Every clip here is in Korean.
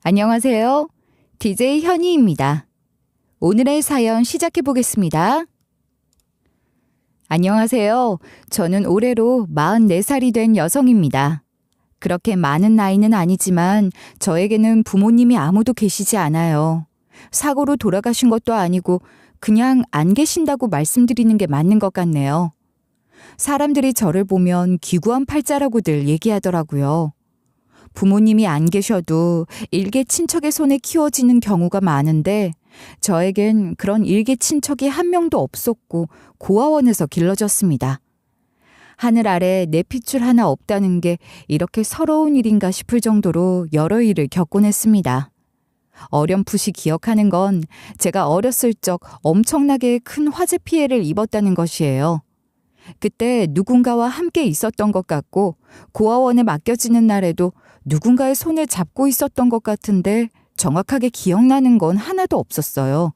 안녕하세요. DJ 현희입니다. 오늘의 사연 시작해 보겠습니다. 안녕하세요. 저는 올해로 44살이 된 여성입니다. 그렇게 많은 나이는 아니지만 저에게는 부모님이 아무도 계시지 않아요. 사고로 돌아가신 것도 아니고 그냥 안 계신다고 말씀드리는 게 맞는 것 같네요. 사람들이 저를 보면 기구한 팔자라고들 얘기하더라고요. 부모님이 안 계셔도 일개 친척의 손에 키워지는 경우가 많은데 저에겐 그런 일개 친척이 한 명도 없었고 고아원에서 길러졌습니다. 하늘 아래 내 핏줄 하나 없다는 게 이렇게 서러운 일인가 싶을 정도로 여러 일을 겪곤 했습니다. 어렴풋이 기억하는 건 제가 어렸을 적 엄청나게 큰 화재 피해를 입었다는 것이에요. 그때 누군가와 함께 있었던 것 같고 고아원에 맡겨지는 날에도 누군가의 손을 잡고 있었던 것 같은데 정확하게 기억나는 건 하나도 없었어요.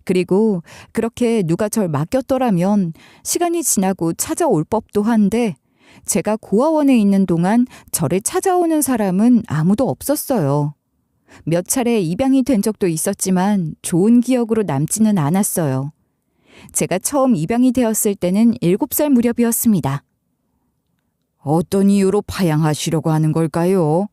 그리고 그렇게 누가 절 맡겼더라면 시간이 지나고 찾아올 법도 한데 제가 고아원에 있는 동안 저를 찾아오는 사람은 아무도 없었어요. 몇 차례 입양이 된 적도 있었지만 좋은 기억으로 남지는 않았어요. 제가 처음 입양이 되었을 때는 7살 무렵이었습니다. 어떤 이유로 파양하시려고 하는 걸까요?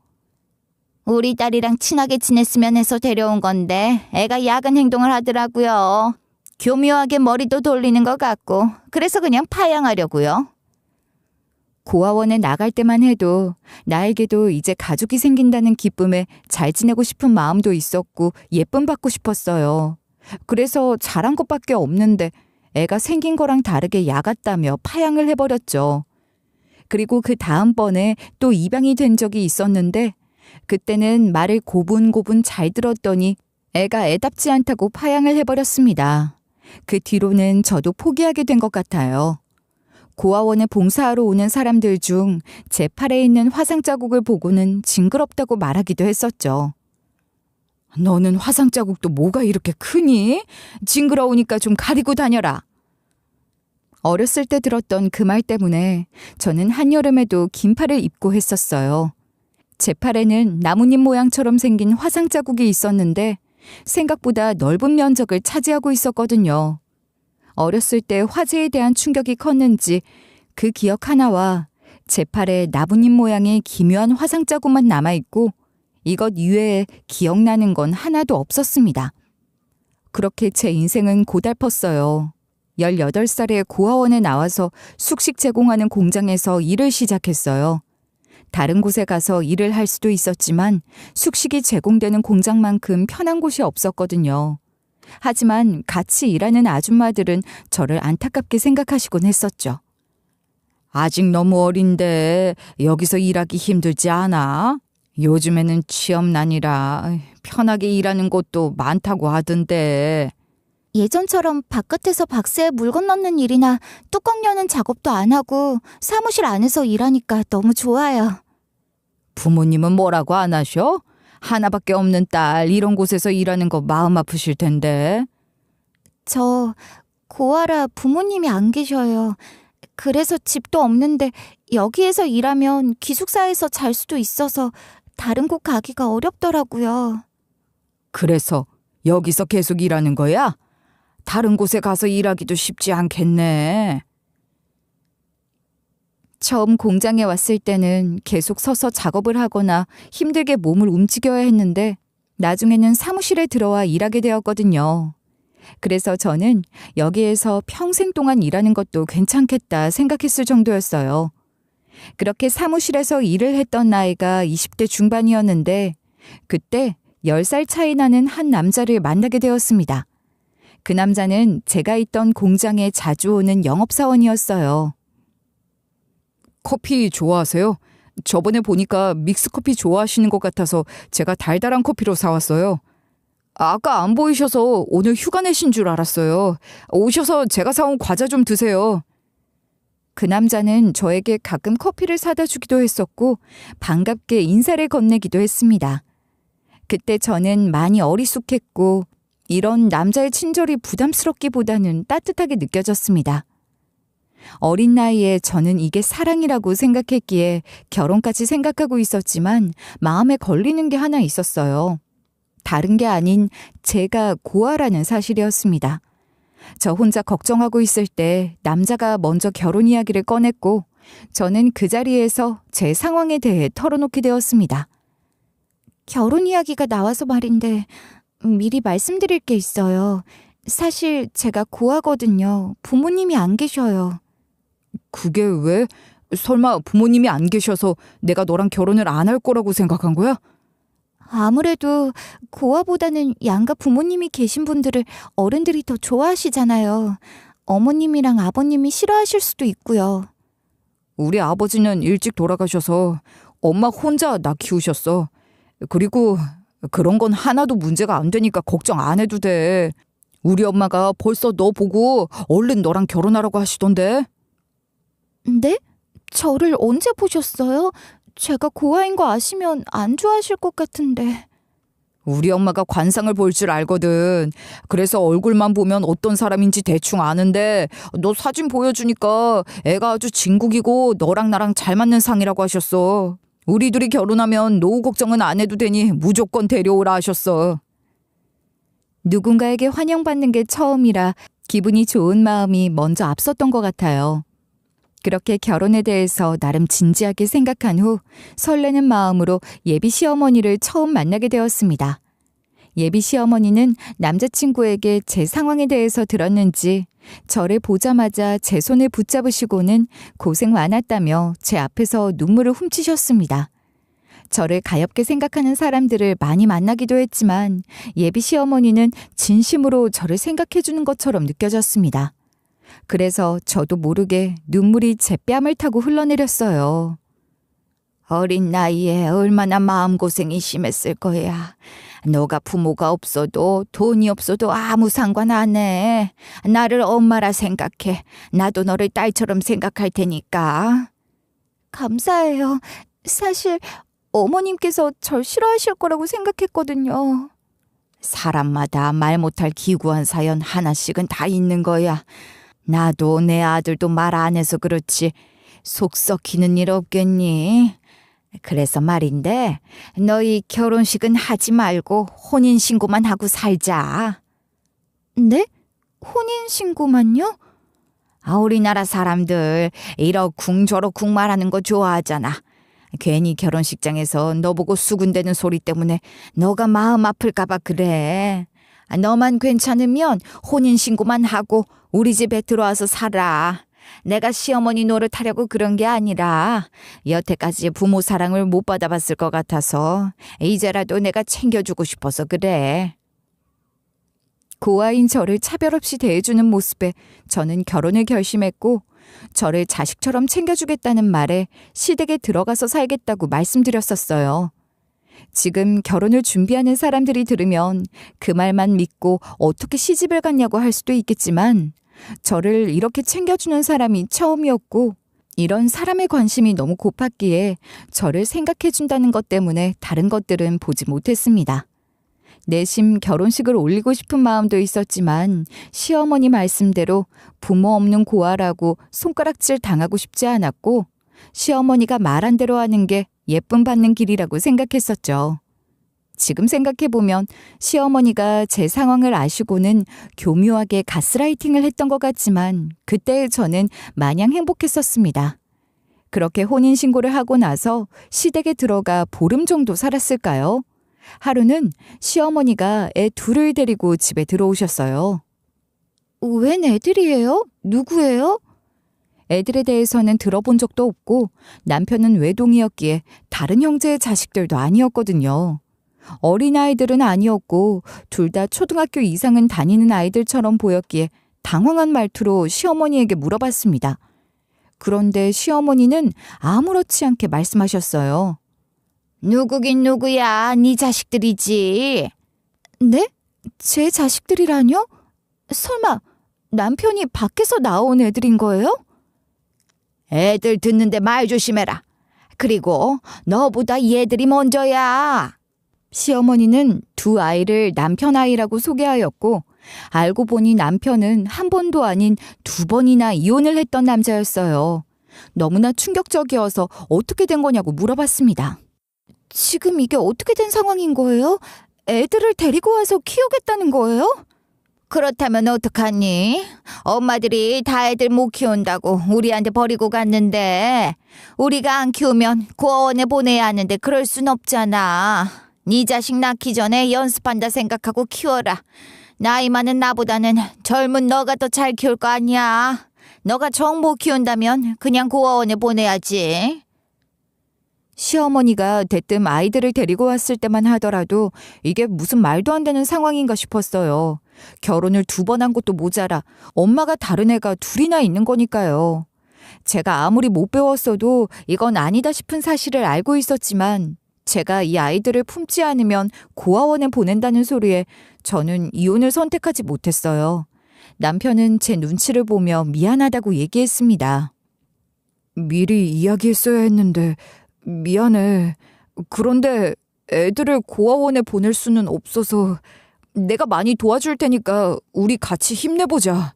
우리 딸이랑 친하게 지냈으면 해서 데려온 건데 애가 야근 행동을 하더라고요. 교묘하게 머리도 돌리는 것 같고 그래서 그냥 파양하려고요. 고아원에 나갈 때만 해도 나에게도 이제 가족이 생긴다는 기쁨에 잘 지내고 싶은 마음도 있었고 예쁨 받고 싶었어요. 그래서 잘한 것밖에 없는데 애가 생긴 거랑 다르게 야갔다며 파양을 해버렸죠. 그리고 그 다음번에 또 입양이 된 적이 있었는데 그때는 말을 고분고분 잘 들었더니 애가 애답지 않다고 파양을 해버렸습니다. 그 뒤로는 저도 포기하게 된 것 같아요. 고아원에 봉사하러 오는 사람들 중 제 팔에 있는 화상 자국을 보고는 징그럽다고 말하기도 했었죠. 너는 화상 자국도 뭐가 이렇게 크니? 징그러우니까 좀 가리고 다녀라. 어렸을 때 들었던 그 말 때문에 저는 한여름에도 긴 팔을 입고 했었어요. 제 팔에는 나뭇잎 모양처럼 생긴 화상 자국이 있었는데 생각보다 넓은 면적을 차지하고 있었거든요. 어렸을 때 화재에 대한 충격이 컸는지 그 기억 하나와 제 팔에 나뭇잎 모양의 기묘한 화상 자국만 남아있고 이것 이외에 기억나는 건 하나도 없었습니다. 그렇게 제 인생은 고달펐어요. 18살에 고아원에 나와서 숙식 제공하는 공장에서 일을 시작했어요. 다른 곳에 가서 일을 할 수도 있었지만 숙식이 제공되는 공장만큼 편한 곳이 없었거든요. 하지만 같이 일하는 아줌마들은 저를 안타깝게 생각하시곤 했었죠. 아직 너무 어린데 여기서 일하기 힘들지 않아? 요즘에는 취업난이라 편하게 일하는 곳도 많다고 하던데. 예전처럼 바깥에서 박스에 물건 넣는 일이나 뚜껑 여는 작업도 안 하고 사무실 안에서 일하니까 너무 좋아요. 부모님은 뭐라고 안 하셔? 하나밖에 없는 딸 이런 곳에서 일하는 거 마음 아프실 텐데. 저 고아라 부모님이 안 계셔요. 그래서 집도 없는데 여기에서 일하면 기숙사에서 잘 수도 있어서 다른 곳 가기가 어렵더라고요. 그래서 여기서 계속 일하는 거야? 다른 곳에 가서 일하기도 쉽지 않겠네. 처음 공장에 왔을 때는 계속 서서 작업을 하거나 힘들게 몸을 움직여야 했는데 나중에는 사무실에 들어와 일하게 되었거든요. 그래서 저는 여기에서 평생 동안 일하는 것도 괜찮겠다 생각했을 정도였어요. 그렇게 사무실에서 일을 했던 나이가 20대 중반이었는데 그때 10살 차이 나는 한 남자를 만나게 되었습니다. 그 남자는 제가 있던 공장에 자주 오는 영업사원이었어요. 커피 좋아하세요? 저번에 보니까 믹스커피 좋아하시는 것 같아서 제가 달달한 커피로 사왔어요. 아까 안 보이셔서 오늘 휴가 내신 줄 알았어요. 오셔서 제가 사온 과자 좀 드세요. 그 남자는 저에게 가끔 커피를 사다 주기도 했었고 반갑게 인사를 건네기도 했습니다. 그때 저는 많이 어리숙했고 이런 남자의 친절이 부담스럽기보다는 따뜻하게 느껴졌습니다. 어린 나이에 저는 이게 사랑이라고 생각했기에 결혼까지 생각하고 있었지만 마음에 걸리는 게 하나 있었어요. 다른 게 아닌 제가 고아라는 사실이었습니다. 저 혼자 걱정하고 있을 때 남자가 먼저 결혼 이야기를 꺼냈고 저는 그 자리에서 제 상황에 대해 털어놓게 되었습니다. 결혼 이야기가 나와서 말인데 미리 말씀드릴 게 있어요. 사실 제가 고아거든요. 부모님이 안 계셔요. 그게 왜? 설마 부모님이 안 계셔서 내가 너랑 결혼을 안 할 거라고 생각한 거야? 아무래도 고아보다는 양가 부모님이 계신 분들을 어른들이 더 좋아하시잖아요. 어머님이랑 아버님이 싫어하실 수도 있고요. 우리 아버지는 일찍 돌아가셔서 엄마 혼자 나 키우셨어. 그리고 그런 건 하나도 문제가 안 되니까 걱정 안 해도 돼. 우리 엄마가 벌써 너 보고 얼른 너랑 결혼하라고 하시던데. 네? 저를 언제 보셨어요? 제가 고아인 거 아시면 안 좋아하실 것 같은데. 우리 엄마가 관상을 볼 줄 알거든. 그래서 얼굴만 보면 어떤 사람인지 대충 아는데 너 사진 보여주니까 애가 아주 진국이고 너랑 나랑 잘 맞는 상이라고 하셨어. 우리 둘이 결혼하면 노후 걱정은 안 해도 되니 무조건 데려오라 하셨어. 누군가에게 환영받는 게 처음이라 기분이 좋은 마음이 먼저 앞섰던 것 같아요. 그렇게 결혼에 대해서 나름 진지하게 생각한 후 설레는 마음으로 예비 시어머니를 처음 만나게 되었습니다. 예비 시어머니는 남자친구에게 제 상황에 대해서 들었는지 저를 보자마자 제 손을 붙잡으시고는 고생 많았다며 제 앞에서 눈물을 훔치셨습니다. 저를 가엾게 생각하는 사람들을 많이 만나기도 했지만 예비 시어머니는 진심으로 저를 생각해 주는 것처럼 느껴졌습니다. 그래서 저도 모르게 눈물이 제 뺨을 타고 흘러내렸어요. 어린 나이에 얼마나 마음고생이 심했을 거야. 너가 부모가 없어도 돈이 없어도 아무 상관 안 해. 나를 엄마라 생각해. 나도 너를 딸처럼 생각할 테니까. 감사해요. 사실 어머님께서 절 싫어하실 거라고 생각했거든요. 사람마다 말 못할 기구한 사연 하나씩은 다 있는 거야. 나도 내 아들도 말 안 해서 그렇지 속 썩히는 일 없겠니? 그래서 말인데 너희 결혼식은 하지 말고 혼인신고만 하고 살자. 네? 혼인신고만요? 우리나라 사람들 이러쿵저러쿵 말하는 거 좋아하잖아. 괜히 결혼식장에서 너보고 수군대는 소리 때문에 너가 마음 아플까 봐 그래. 너만 괜찮으면 혼인신고만 하고 우리 집에 들어와서 살아. 내가 시어머니 노릇하려고 그런 게 아니라 여태까지 부모 사랑을 못 받아봤을 것 같아서 이제라도 내가 챙겨주고 싶어서 그래. 고아인 저를 차별 없이 대해주는 모습에 저는 결혼을 결심했고 저를 자식처럼 챙겨주겠다는 말에 시댁에 들어가서 살겠다고 말씀드렸었어요. 지금 결혼을 준비하는 사람들이 들으면 그 말만 믿고 어떻게 시집을 갔냐고 할 수도 있겠지만 저를 이렇게 챙겨주는 사람이 처음이었고 이런 사람의 관심이 너무 고팠기에 저를 생각해준다는 것 때문에 다른 것들은 보지 못했습니다. 내심 결혼식을 올리고 싶은 마음도 있었지만 시어머니 말씀대로 부모 없는 고아라고 손가락질 당하고 싶지 않았고 시어머니가 말한 대로 하는 게 예쁨 받는 길이라고 생각했었죠. 지금 생각해보면 시어머니가 제 상황을 아시고는 교묘하게 가스라이팅을 했던 것 같지만 그때의 저는 마냥 행복했었습니다. 그렇게 혼인신고를 하고 나서 시댁에 들어가 보름 정도 살았을까요? 하루는 시어머니가 애 둘을 데리고 집에 들어오셨어요. 웬 애들이에요? 누구예요? 애들에 대해서는 들어본 적도 없고 남편은 외동이었기에 다른 형제의 자식들도 아니었거든요. 어린아이들은 아니었고 둘 다 초등학교 이상은 다니는 아이들처럼 보였기에 당황한 말투로 시어머니에게 물어봤습니다. 그런데 시어머니는 아무렇지 않게 말씀하셨어요. 누구긴 누구야, 네 자식들이지. 네? 제 자식들이라뇨? 설마 남편이 밖에서 나온 애들인 거예요? 애들 듣는데 말 조심해라. 그리고 너보다 얘들이 먼저야. 시어머니는 두 아이를 남편 아이라고 소개하였고 알고 보니 남편은 한 번도 아닌 2번이나 이혼을 했던 남자였어요. 너무나 충격적이어서 어떻게 된 거냐고 물어봤습니다. 지금 이게 어떻게 된 상황인 거예요? 애들을 데리고 와서 키우겠다는 거예요? 그렇다면 어떡하니? 엄마들이 다 애들 못 키운다고 우리한테 버리고 갔는데 우리가 안 키우면 고아원에 보내야 하는데 그럴 순 없잖아. 네 자식 낳기 전에 연습한다 생각하고 키워라. 나이 많은 나보다는 젊은 너가 더 잘 키울 거 아니야. 너가 정 못 키운다면 그냥 고아원에 보내야지. 시어머니가 대뜸 아이들을 데리고 왔을 때만 하더라도 이게 무슨 말도 안 되는 상황인가 싶었어요. 결혼을 2번 한 것도 모자라 엄마가 다른 애가 2이나 있는 거니까요. 제가 아무리 못 배웠어도 이건 아니다 싶은 사실을 알고 있었지만 제가 이 아이들을 품지 않으면 고아원에 보낸다는 소리에 저는 이혼을 선택하지 못했어요. 남편은 제 눈치를 보며 미안하다고 얘기했습니다. 미리 이야기했어야 했는데 미안해. 그런데 애들을 고아원에 보낼 수는 없어서 내가 많이 도와줄 테니까 우리 같이 힘내보자.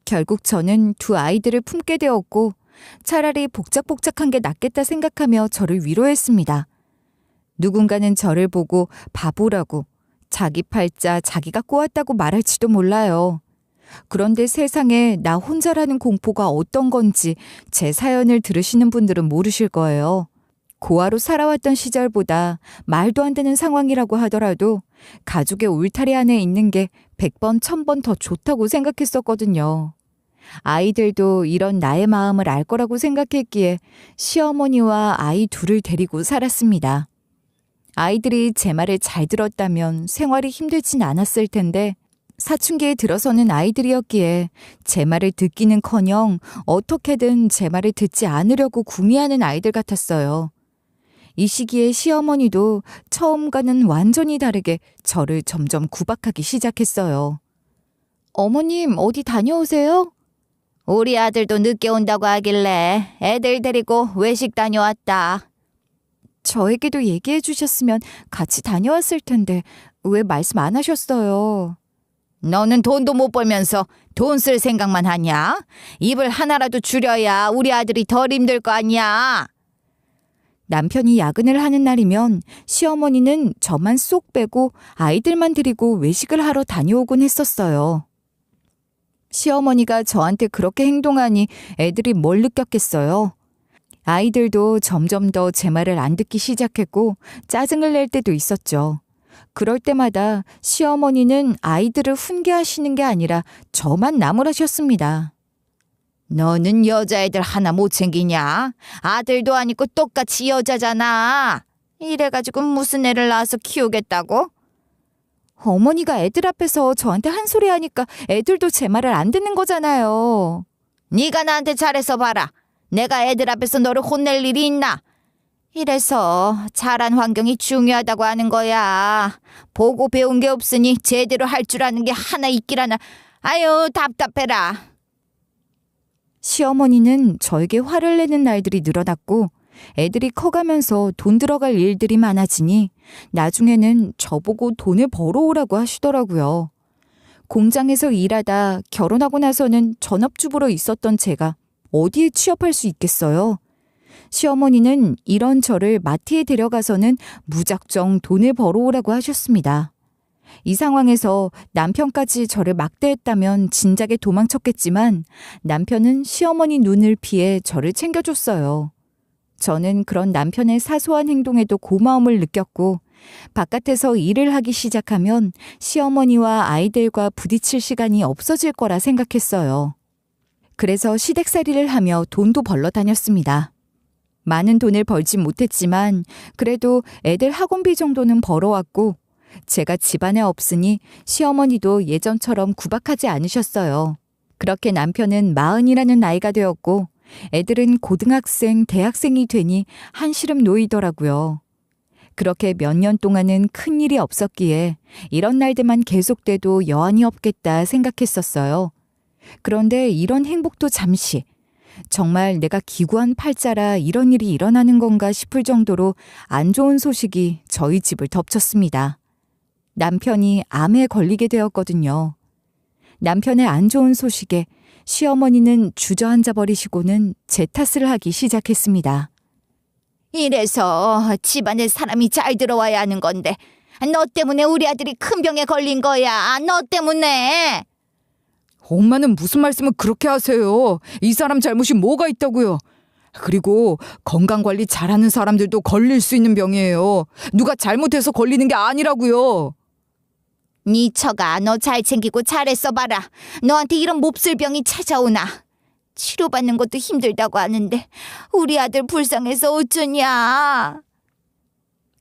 결국 저는 2 아이들을 품게 되었고 차라리 복작복작한 게 낫겠다 생각하며 저를 위로했습니다. 누군가는 저를 보고 바보라고 자기 팔자 자기가 꼬았다고 말할지도 몰라요. 그런데 세상에 나 혼자라는 공포가 어떤 건지 제 사연을 들으시는 분들은 모르실 거예요. 고아로 살아왔던 시절보다 말도 안 되는 상황이라고 하더라도 가족의 울타리 안에 있는 게 100번, 1000번 더 좋다고 생각했었거든요. 아이들도 이런 나의 마음을 알 거라고 생각했기에 시어머니와 아이 2을 데리고 살았습니다. 아이들이 제 말을 잘 들었다면 생활이 힘들진 않았을 텐데 사춘기에 들어서는 아이들이었기에 제 말을 듣기는커녕 어떻게든 제 말을 듣지 않으려고 구미하는 아이들 같았어요. 이 시기에 시어머니도 처음과는 완전히 다르게 저를 점점 구박하기 시작했어요. 어머님, 어디 다녀오세요? 우리 아들도 늦게 온다고 하길래 애들 데리고 외식 다녀왔다. 저에게도 얘기해 주셨으면 같이 다녀왔을 텐데 왜 말씀 안 하셨어요? 너는 돈도 못 벌면서 돈 쓸 생각만 하냐? 입을 하나라도 줄여야 우리 아들이 덜 힘들 거 아니야. 남편이 야근을 하는 날이면 시어머니는 저만 쏙 빼고 아이들만 데리고 외식을 하러 다녀오곤 했었어요. 시어머니가 저한테 그렇게 행동하니 애들이 뭘 느꼈겠어요? 아이들도 점점 더 제 말을 안 듣기 시작했고 짜증을 낼 때도 있었죠. 그럴 때마다 시어머니는 아이들을 훈계하시는 게 아니라 저만 나무라셨습니다. 너는 여자애들 하나 못 챙기냐? 아들도 아니고 똑같이 여자잖아. 이래가지고 무슨 애를 낳아서 키우겠다고? 어머니가 애들 앞에서 저한테 한 소리 하니까 애들도 제 말을 안 듣는 거잖아요. 네가 나한테 잘해서 봐라. 내가 애들 앞에서 너를 혼낼 일이 있나? 이래서 자란 환경이 중요하다고 하는 거야. 보고 배운 게 없으니 제대로 할 줄 아는 게 하나 있기라나. 아유, 답답해라. 시어머니는 저에게 화를 내는 날들이 늘어났고 애들이 커가면서 돈 들어갈 일들이 많아지니 나중에는 저보고 돈을 벌어오라고 하시더라고요. 공장에서 일하다 결혼하고 나서는 전업주부로 있었던 제가 어디에 취업할 수 있겠어요? 시어머니는 이런 저를 마트에 데려가서는 무작정 돈을 벌어오라고 하셨습니다. 이 상황에서 남편까지 저를 막대했다면 진작에 도망쳤겠지만 남편은 시어머니 눈을 피해 저를 챙겨줬어요. 저는 그런 남편의 사소한 행동에도 고마움을 느꼈고 바깥에서 일을 하기 시작하면 시어머니와 아이들과 부딪힐 시간이 없어질 거라 생각했어요. 그래서 시댁살이를 하며 돈도 벌러 다녔습니다. 많은 돈을 벌진 못했지만 그래도 애들 학원비 정도는 벌어왔고 제가 집안에 없으니 시어머니도 예전처럼 구박하지 않으셨어요. 그렇게 남편은 40이라는 나이가 되었고 애들은 고등학생, 대학생이 되니 한시름 놓이더라고요. 그렇게 몇 년 동안은 큰일이 없었기에 이런 날들만 계속돼도 여한이 없겠다 생각했었어요. 그런데 이런 행복도 잠시, 정말 내가 기구한 팔자라 이런 일이 일어나는 건가 싶을 정도로 안 좋은 소식이 저희 집을 덮쳤습니다. 남편이 암에 걸리게 되었거든요. 남편의 안 좋은 소식에 시어머니는 주저앉아 버리시고는 제 탓을 하기 시작했습니다. 이래서 집안에 사람이 잘 들어와야 하는 건데 너 때문에 우리 아들이 큰 병에 걸린 거야. 너 때문에. 엄마는 무슨 말씀을 그렇게 하세요? 이 사람 잘못이 뭐가 있다고요? 그리고 건강관리 잘하는 사람들도 걸릴 수 있는 병이에요. 누가 잘못해서 걸리는 게 아니라고요. 네 처가 너 잘 챙기고 잘했어 봐라. 너한테 이런 몹쓸 병이 찾아오나. 치료받는 것도 힘들다고 하는데 우리 아들 불쌍해서 어쩌냐.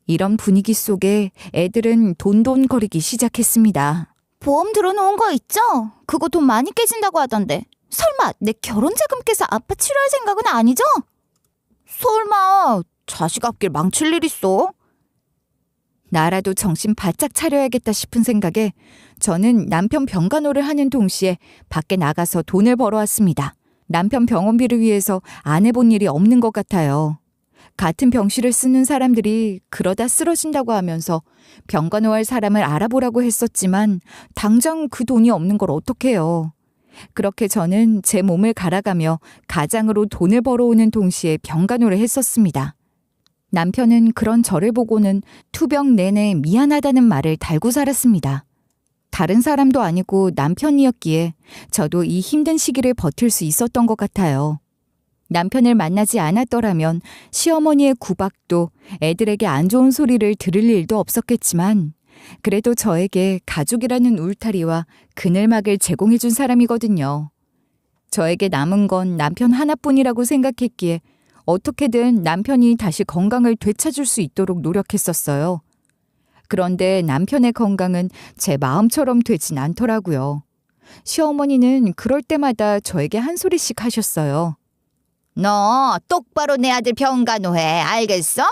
이런 분위기 속에 애들은 돈돈거리기 시작했습니다. 보험 들어놓은 거 있죠? 그거 돈 많이 깨진다고 하던데. 설마 내 결혼자금 깨서 아빠 치료할 생각은 아니죠? 설마 자식 앞길 망칠 일 있어? 나라도 정신 바짝 차려야겠다 싶은 생각에 저는 남편 병간호를 하는 동시에 밖에 나가서 돈을 벌어왔습니다. 남편 병원비를 위해서 안 해본 일이 없는 것 같아요. 같은 병실을 쓰는 사람들이 그러다 쓰러진다고 하면서 병간호할 사람을 알아보라고 했었지만 당장 그 돈이 없는 걸 어떡해요. 그렇게 저는 제 몸을 갈아가며 가장으로 돈을 벌어오는 동시에 병간호를 했었습니다. 남편은 그런 저를 보고는 투병 내내 미안하다는 말을 달고 살았습니다. 다른 사람도 아니고 남편이었기에 저도 이 힘든 시기를 버틸 수 있었던 것 같아요. 남편을 만나지 않았더라면 시어머니의 구박도 애들에게 안 좋은 소리를 들을 일도 없었겠지만 그래도 저에게 가족이라는 울타리와 그늘막을 제공해준 사람이거든요. 저에게 남은 건 남편 하나뿐이라고 생각했기에 어떻게든 남편이 다시 건강을 되찾을 수 있도록 노력했었어요. 그런데 남편의 건강은 제 마음처럼 되진 않더라고요. 시어머니는 그럴 때마다 저에게 한 소리씩 하셨어요. 너 똑바로 내 아들 병간호해. 알겠어?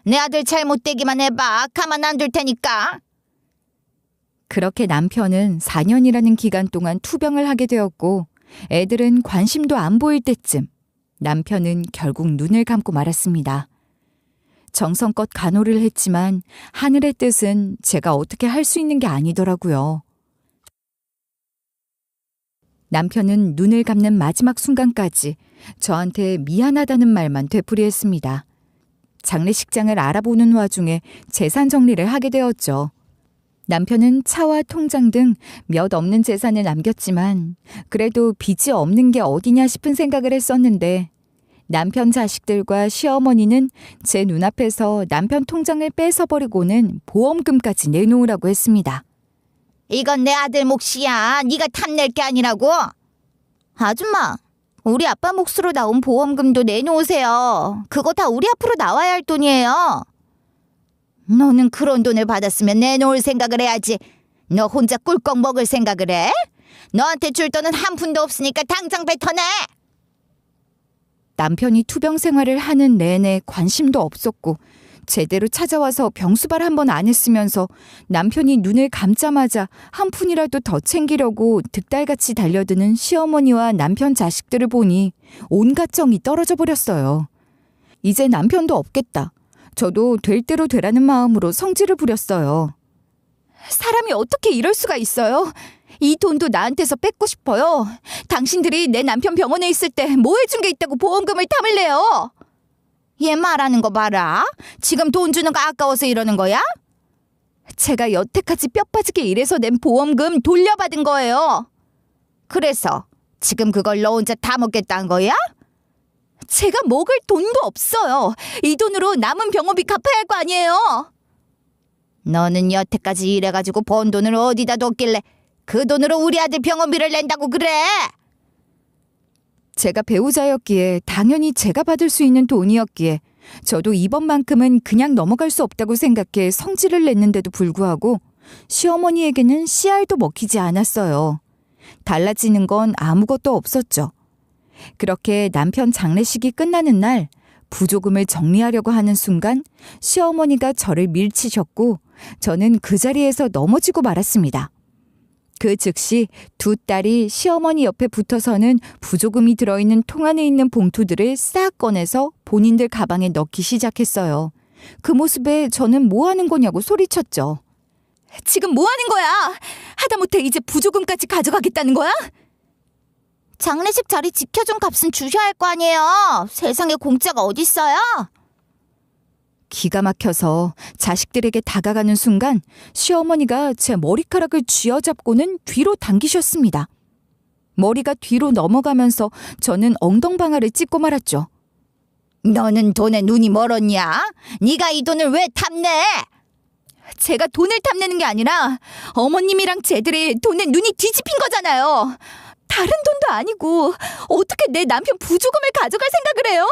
내 아들 잘못되기만 해봐. 가만 안 둘 테니까. 그렇게 남편은 4년이라는 기간 동안 투병을 하게 되었고 애들은 관심도 안 보일 때쯤 남편은 결국 눈을 감고 말았습니다. 정성껏 간호를 했지만 하늘의 뜻은 제가 어떻게 할 수 있는 게 아니더라고요. 남편은 눈을 감는 마지막 순간까지 저한테 미안하다는 말만 되풀이했습니다. 장례식장을 알아보는 와중에 재산 정리를 하게 되었죠. 남편은 차와 통장 등 몇 없는 재산을 남겼지만 그래도 빚이 없는 게 어디냐 싶은 생각을 했었는데 남편 자식들과 시어머니는 제 눈앞에서 남편 통장을 뺏어버리고는 보험금까지 내놓으라고 했습니다. 이건 내 아들 몫이야. 네가 탐낼 게 아니라고. 아줌마, 우리 아빠 몫으로 나온 보험금도 내놓으세요. 그거 다 우리 앞으로 나와야 할 돈이에요. 너는 그런 돈을 받았으면 내놓을 생각을 해야지. 너 혼자 꿀꺽 먹을 생각을 해? 너한테 줄 돈은 한 푼도 없으니까 당장 뱉어내. 남편이 투병 생활을 하는 내내 관심도 없었고 제대로 찾아와서 병수발 한 번 안 했으면서 남편이 눈을 감자마자 한 푼이라도 더 챙기려고 득달같이 달려드는 시어머니와 남편 자식들을 보니 온갖 정이 떨어져 버렸어요. 이제 남편도 없겠다. 저도 될 대로 되라는 마음으로 성질을 부렸어요. 사람이 어떻게 이럴 수가 있어요? 이 돈도 나한테서 뺏고 싶어요. 당신들이 내 남편 병원에 있을 때 뭐 해준 게 있다고 보험금을 탐을 내요? 얘 말하는 거 봐라. 지금 돈 주는 거 아까워서 이러는 거야? 제가 여태까지 뼈 빠지게 일해서 낸 보험금 돌려받은 거예요. 그래서 지금 그걸 너 혼자 다 먹겠다는 거야? 제가 먹을 돈도 없어요. 이 돈으로 남은 병원비 갚아야 할 거 아니에요. 너는 여태까지 일해가지고 번 돈을 어디다 뒀길래 그 돈으로 우리 아들 병원비를 낸다고 그래? 제가 배우자였기에 당연히 제가 받을 수 있는 돈이었기에 저도 이번만큼은 그냥 넘어갈 수 없다고 생각해 성질을 냈는데도 불구하고 시어머니에게는 씨알도 먹히지 않았어요. 달라지는 건 아무것도 없었죠. 그렇게 남편 장례식이 끝나는 날 부조금을 정리하려고 하는 순간 시어머니가 저를 밀치셨고 저는 그 자리에서 넘어지고 말았습니다. 그 즉시 두 딸이 시어머니 옆에 붙어서는 부조금이 들어있는 통 안에 있는 봉투들을 싹 꺼내서 본인들 가방에 넣기 시작했어요. 그 모습에 저는 뭐 하는 거냐고 소리쳤죠. 지금 뭐 하는 거야? 하다못해 이제 부조금까지 가져가겠다는 거야? 장례식 자리 지켜준 값은 주셔야 할 거 아니에요. 세상에 공짜가 어딨어요? 기가 막혀서 자식들에게 다가가는 순간 시어머니가 제 머리카락을 쥐어잡고는 뒤로 당기셨습니다. 머리가 뒤로 넘어가면서 저는 엉덩방아를 찢고 말았죠. 너는 돈에 눈이 멀었냐? 네가 이 돈을 왜 탐내? 제가 돈을 탐내는 게 아니라 어머님이랑 쟤들이 돈에 눈이 뒤집힌 거잖아요. 다른 돈도 아니고 어떻게 내 남편 부조금을 가져갈 생각을 해요?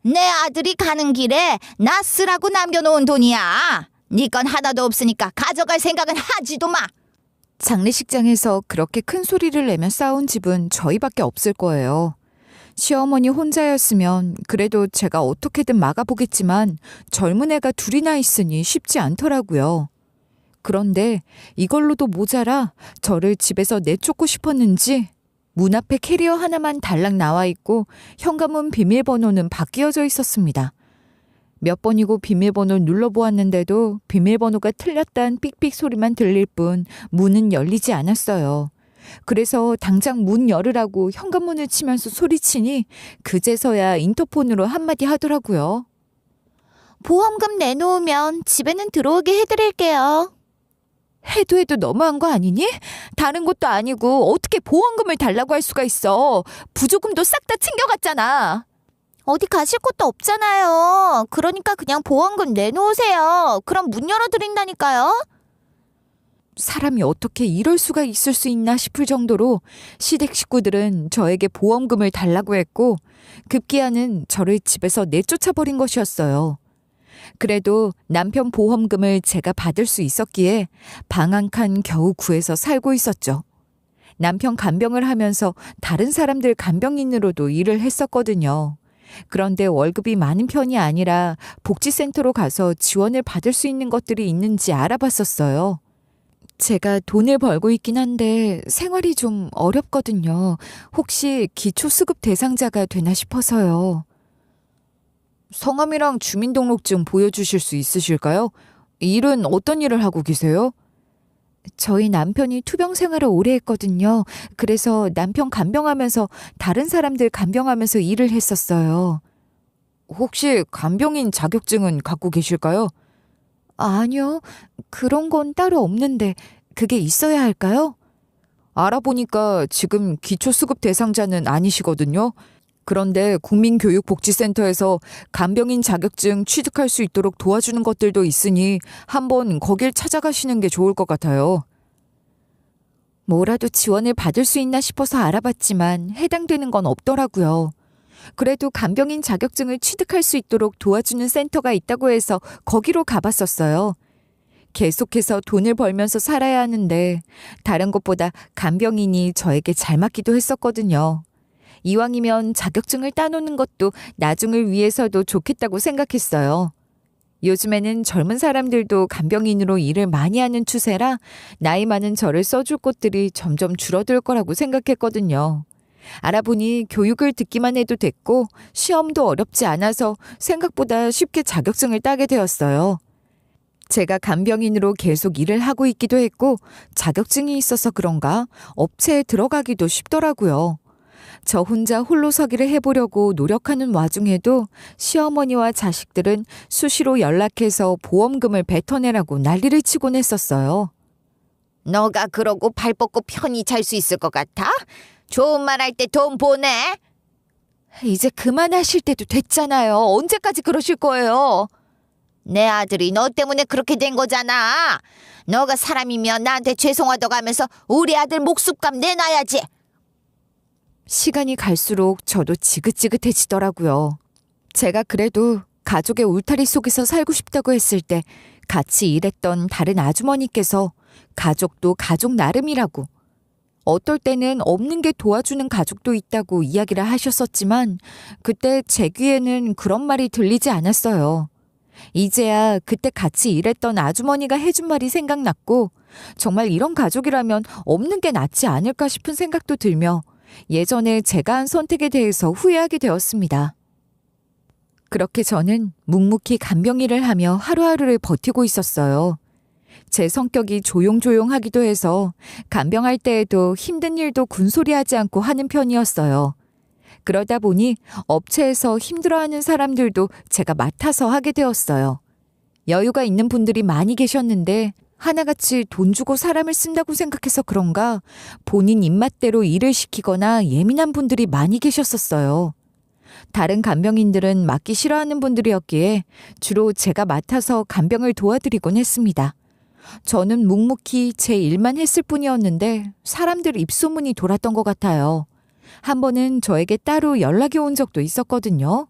내 아들이 가는 길에 나 쓰라고 남겨놓은 돈이야. 네 건 하나도 없으니까 가져갈 생각은 하지도 마. 장례식장에서 그렇게 큰 소리를 내며 싸운 집은 저희밖에 없을 거예요. 시어머니 혼자였으면 그래도 제가 어떻게든 막아보겠지만 젊은 애가 둘이나 있으니 쉽지 않더라고요. 그런데 이걸로도 모자라 저를 집에서 내쫓고 싶었는지 문 앞에 캐리어 하나만 달랑 나와 있고 현관문 비밀번호는 바뀌어져 있었습니다. 몇 번이고 비밀번호를 눌러보았는데도 비밀번호가 틀렸다는 삑삑 소리만 들릴 뿐 문은 열리지 않았어요. 그래서 당장 문 열으라고 현관문을 치면서 소리치니 그제서야 인터폰으로 한마디 하더라고요. 보험금 내놓으면 집에는 들어오게 해드릴게요. 해도 너무한 거 아니니? 다른 것도 아니고 어떻게 보험금을 달라고 할 수가 있어. 부조금도 싹 다 챙겨갔잖아. 어디 가실 곳도 없잖아요. 그러니까 그냥 보험금 내놓으세요. 그럼 문 열어드린다니까요. 사람이 어떻게 이럴 수가 있을 수 있나 싶을 정도로 시댁 식구들은 저에게 보험금을 달라고 했고 급기야는 저를 집에서 내쫓아버린 것이었어요. 그래도 남편 보험금을 제가 받을 수 있었기에 방 한 칸 겨우 구해서 살고 있었죠. 남편 간병을 하면서 다른 사람들 간병인으로도 일을 했었거든요. 그런데 월급이 많은 편이 아니라 복지센터로 가서 지원을 받을 수 있는 것들이 있는지 알아봤었어요. 제가 돈을 벌고 있긴 한데 생활이 좀 어렵거든요. 혹시 기초수급 대상자가 되나 싶어서요. 성함이랑 주민등록증 보여주실 수 있으실까요? 일은 어떤 일을 하고 계세요? 저희 남편이 투병 생활을 오래 했거든요. 그래서 남편 간병하면서 다른 사람들 간병하면서 일을 했었어요. 혹시 간병인 자격증은 갖고 계실까요? 아니요. 그런 건 따로 없는데 그게 있어야 할까요? 알아보니까 지금 기초수급 대상자는 아니시거든요. 그런데 국민교육복지센터에서 간병인 자격증 취득할 수 있도록 도와주는 것들도 있으니 한번 거길 찾아가시는 게 좋을 것 같아요. 뭐라도 지원을 받을 수 있나 싶어서 알아봤지만 해당되는 건 없더라고요. 그래도 간병인 자격증을 취득할 수 있도록 도와주는 센터가 있다고 해서 거기로 가봤었어요. 계속해서 돈을 벌면서 살아야 하는데 다른 것보다 간병인이 저에게 잘 맞기도 했었거든요. 이왕이면 자격증을 따놓는 것도 나중을 위해서도 좋겠다고 생각했어요. 요즘에는 젊은 사람들도 간병인으로 일을 많이 하는 추세라 나이 많은 저를 써줄 곳들이 점점 줄어들 거라고 생각했거든요. 알아보니 교육을 듣기만 해도 됐고 시험도 어렵지 않아서 생각보다 쉽게 자격증을 따게 되었어요. 제가 간병인으로 계속 일을 하고 있기도 했고 자격증이 있어서 그런가 업체에 들어가기도 쉽더라고요. 저 혼자 홀로 서기를 해보려고 노력하는 와중에도 시어머니와 자식들은 수시로 연락해서 보험금을 뱉어내라고 난리를 치곤 했었어요. 너가 그러고 발 뻗고 편히 잘 수 있을 것 같아? 좋은 말 할 때 돈 보내. 이제 그만하실 때도 됐잖아요. 언제까지 그러실 거예요? 내 아들이 너 때문에 그렇게 된 거잖아. 너가 사람이면 나한테 죄송하다고 하면서 우리 아들 목숨값 내놔야지. 시간이 갈수록 저도 지긋지긋해지더라고요. 제가 그래도 가족의 울타리 속에서 살고 싶다고 했을 때 같이 일했던 다른 아주머니께서 가족도 가족 나름이라고, 어떨 때는 없는 게 도와주는 가족도 있다고 이야기를 하셨었지만 그때 제 귀에는 그런 말이 들리지 않았어요. 이제야 그때 같이 일했던 아주머니가 해준 말이 생각났고 정말 이런 가족이라면 없는 게 낫지 않을까 싶은 생각도 들며 예전에 제가 한 선택에 대해서 후회하게 되었습니다. 그렇게 저는 묵묵히 간병 일을 하며 하루하루를 버티고 있었어요. 제 성격이 조용조용하기도 해서 간병할 때에도 힘든 일도 군소리하지 않고 하는 편이었어요. 그러다 보니 업체에서 힘들어하는 사람들도 제가 맡아서 하게 되었어요. 여유가 있는 분들이 많이 계셨는데 하나같이 돈 주고 사람을 쓴다고 생각해서 그런가 본인 입맛대로 일을 시키거나 예민한 분들이 많이 계셨었어요. 다른 간병인들은 맡기 싫어하는 분들이었기에 주로 제가 맡아서 간병을 도와드리곤 했습니다. 저는 묵묵히 제 일만 했을 뿐이었는데 사람들 입소문이 돌았던 것 같아요. 한 번은 저에게 따로 연락이 온 적도 있었거든요.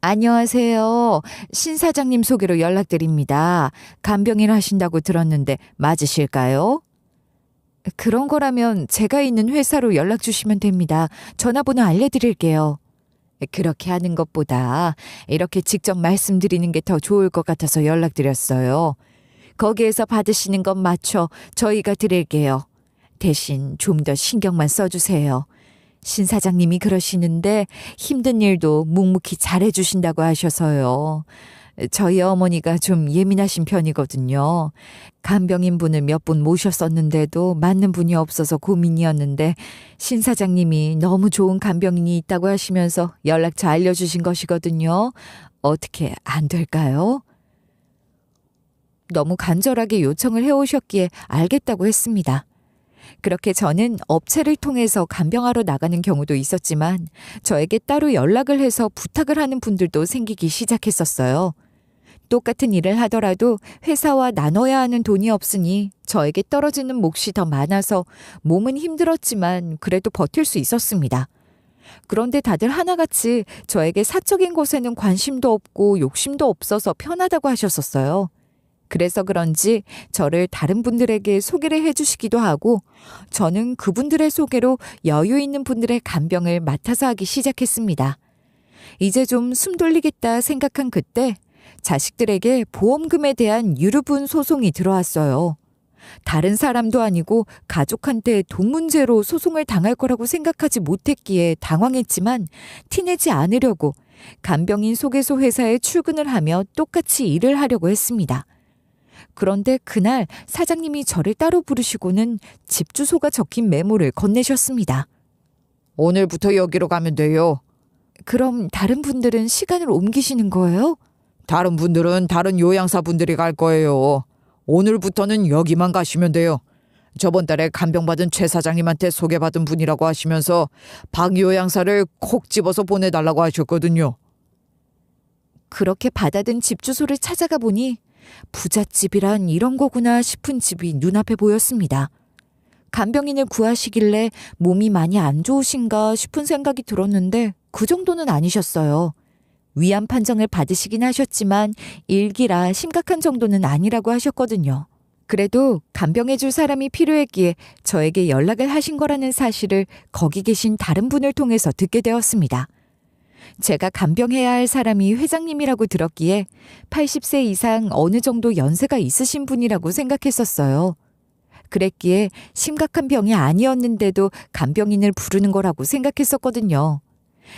안녕하세요. 신 사장님 소개로 연락드립니다. 간병일 하신다고 들었는데 맞으실까요? 그런 거라면 제가 있는 회사로 연락 주시면 됩니다. 전화번호 알려드릴게요. 그렇게 하는 것보다 이렇게 직접 말씀드리는 게 더 좋을 것 같아서 연락드렸어요. 거기에서 받으시는 것 맞춰 저희가 드릴게요. 대신 좀 더 신경만 써주세요. 신 사장님이 그러시는데 힘든 일도 묵묵히 잘해주신다고 하셔서요. 저희 어머니가 좀 예민하신 편이거든요. 간병인 분을 몇 분 모셨었는데도 맞는 분이 없어서 고민이었는데 신 사장님이 너무 좋은 간병인이 있다고 하시면서 연락처 알려주신 것이거든요. 어떻게 안 될까요? 너무 간절하게 요청을 해오셨기에 알겠다고 했습니다. 그렇게 저는 업체를 통해서 간병하러 나가는 경우도 있었지만 저에게 따로 연락을 해서 부탁을 하는 분들도 생기기 시작했었어요. 똑같은 일을 하더라도 회사와 나눠야 하는 돈이 없으니 저에게 떨어지는 몫이 더 많아서 몸은 힘들었지만 그래도 버틸 수 있었습니다. 그런데 다들 하나같이 저에게 사적인 것에는 관심도 없고 욕심도 없어서 편하다고 하셨었어요. 그래서 그런지 저를 다른 분들에게 소개를 해주시기도 하고 저는 그분들의 소개로 여유 있는 분들의 간병을 맡아서 하기 시작했습니다. 이제 좀 숨 돌리겠다 생각한 그때 자식들에게 보험금에 대한 유류분 소송이 들어왔어요. 다른 사람도 아니고 가족한테 돈 문제로 소송을 당할 거라고 생각하지 못했기에 당황했지만 티내지 않으려고 간병인 소개소 회사에 출근을 하며 똑같이 일을 하려고 했습니다. 그런데 그날 사장님이 저를 따로 부르시고는 집 주소가 적힌 메모를 건네셨습니다. 오늘부터 여기로 가면 돼요. 그럼 다른 분들은 시간을 옮기시는 거예요? 다른 분들은 다른 요양사 분들이 갈 거예요. 오늘부터는 여기만 가시면 돼요. 저번 달에 간병받은 최 사장님한테 소개받은 분이라고 하시면서 박 요양사를 콕 집어서 보내달라고 하셨거든요. 그렇게 받아든 집 주소를 찾아가 보니 부잣집이란 이런 거구나 싶은 집이 눈앞에 보였습니다. 간병인을 구하시길래 몸이 많이 안 좋으신가 싶은 생각이 들었는데 그 정도는 아니셨어요. 위암 판정을 받으시긴 하셨지만 일기라 심각한 정도는 아니라고 하셨거든요. 그래도 간병해줄 사람이 필요했기에 저에게 연락을 하신 거라는 사실을 거기 계신 다른 분을 통해서 듣게 되었습니다. 제가 간병해야 할 사람이 회장님이라고 들었기에 80세 이상 어느 정도 연세가 있으신 분이라고 생각했었어요. 그랬기에 심각한 병이 아니었는데도 간병인을 부르는 거라고 생각했었거든요.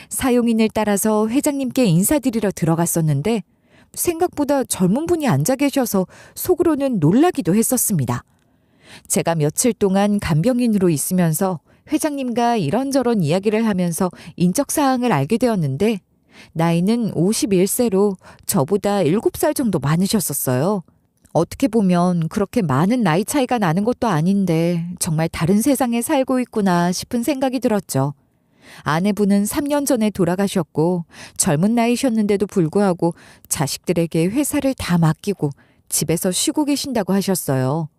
사용인을 따라서 회장님께 인사드리러 들어갔었는데 생각보다 젊은 분이 앉아 계셔서 속으로는 놀라기도 했었습니다. 제가 며칠 동안 간병인으로 있으면서 회장님과 이런저런 이야기를 하면서 인적사항을 알게 되었는데 나이는 51세로 저보다 7살 정도 많으셨었어요. 어떻게 보면 그렇게 많은 나이 차이가 나는 것도 아닌데 정말 다른 세상에 살고 있구나 싶은 생각이 들었죠. 아내분은 3년 전에 돌아가셨고 젊은 나이셨는데도 불구하고 자식들에게 회사를 다 맡기고 집에서 쉬고 계신다고 하셨어요.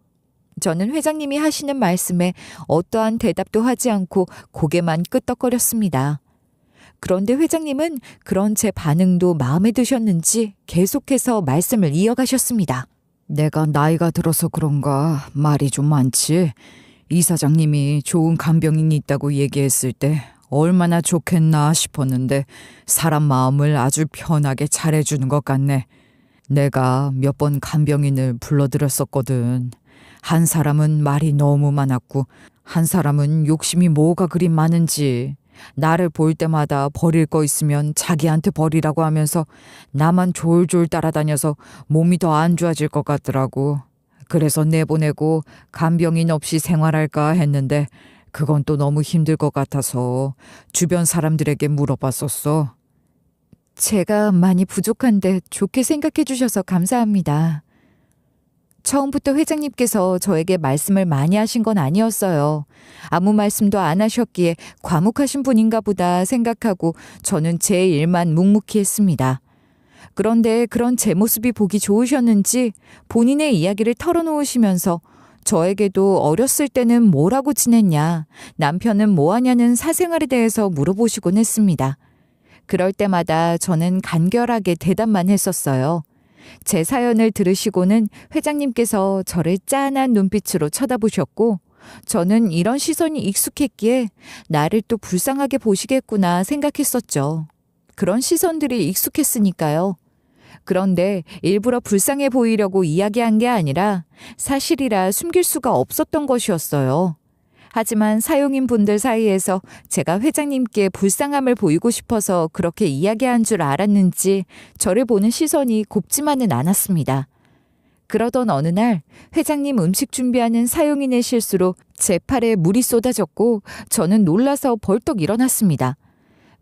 저는 회장님이 하시는 말씀에 어떠한 대답도 하지 않고 고개만 끄덕거렸습니다. 그런데 회장님은 그런 제 반응도 마음에 드셨는지 계속해서 말씀을 이어가셨습니다. 내가 나이가 들어서 그런가 말이 좀 많지. 이 사장님이 좋은 간병인이 있다고 얘기했을 때 얼마나 좋겠나 싶었는데 사람 마음을 아주 편하게 잘해주는 것 같네. 내가 몇 번 간병인을 불러들였었거든. 한 사람은 말이 너무 많았고 한 사람은 욕심이 뭐가 그리 많은지 나를 볼 때마다 버릴 거 있으면 자기한테 버리라고 하면서 나만 졸졸 따라다녀서 몸이 더 안 좋아질 것 같더라고. 그래서 내보내고 간병인 없이 생활할까 했는데 그건 또 너무 힘들 것 같아서 주변 사람들에게 물어봤었어. 제가 많이 부족한데 좋게 생각해 주셔서 감사합니다. 처음부터 회장님께서 저에게 말씀을 많이 하신 건 아니었어요. 아무 말씀도 안 하셨기에 과묵하신 분인가 보다 생각하고 저는 제 일만 묵묵히 했습니다. 그런데 그런 제 모습이 보기 좋으셨는지 본인의 이야기를 털어놓으시면서 저에게도 어렸을 때는 뭐라고 지냈냐, 남편은 뭐하냐는 사생활에 대해서 물어보시곤 했습니다. 그럴 때마다 저는 간결하게 대답만 했었어요. 제 사연을 들으시고는 회장님께서 저를 짠한 눈빛으로 쳐다보셨고 저는 이런 시선이 익숙했기에 나를 또 불쌍하게 보시겠구나 생각했었죠. 그런 시선들이 익숙했으니까요. 그런데 일부러 불쌍해 보이려고 이야기한 게 아니라 사실이라 숨길 수가 없었던 것이었어요. 하지만 사용인 분들 사이에서 제가 회장님께 불쌍함을 보이고 싶어서 그렇게 이야기한 줄 알았는지 저를 보는 시선이 곱지만은 않았습니다. 그러던 어느 날 회장님 음식 준비하는 사용인의 실수로 제 팔에 물이 쏟아졌고 저는 놀라서 벌떡 일어났습니다.